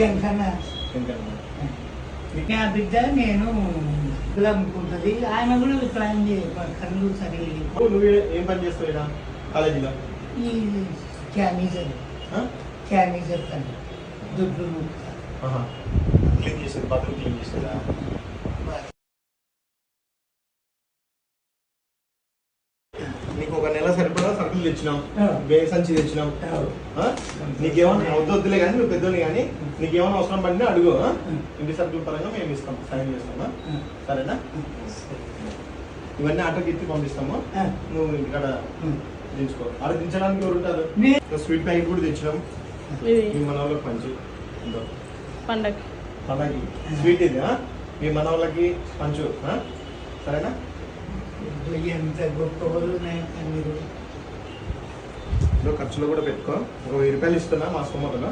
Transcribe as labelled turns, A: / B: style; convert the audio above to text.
A: ఎంకన్నా నా బిడ్డ నేను అమ్ముకుంటుంది. ఆయన కూడా ప్లాన్ కళ్ళు సరిగ్గా.
B: నువ్వు ఏం పని చేస్తావు ఇక్కడ కాలేజీలో?
A: ఈ క్యామీజర్ పని దుడ్డు
B: క్లీన్ చేసేది, బాత్రూమ్ క్లీన్ చేసేదా? నీకు ఒక నెల సరిపడా సరుకులు తెచ్చినాం, బే సంచి తెచ్చినాం. నీకేమన్నా వద్దులే కానీ నువ్వు పెద్దోని కానీ నీకేమైనా అవసరం పడినా అడుగు. ఇంటి సరుకుల పరంగా మేము ఇస్తాం, సాయం చేస్తామా? సరేనా? ఇవన్నీ ఆటోకి ఎత్తి పంపిస్తాము, నువ్వు ఇక్కడ దించుకో. ఆడ దించడానికి ఎవరు ఉంటారు? స్వీట్ ప్యాకెట్ కూడా తెచ్చినాం, మీ మన వాళ్ళకి పంచు. పండగకి స్వీట్ ఇది మీ మన వాళ్ళకి పంచు, సరేనా?
A: ఎంత గొప్ప
B: ఖర్చులో కూడా పెట్టుకో. ఒక 1000 రూపాయలు ఇస్తున్నా మా సొమ్మతలో.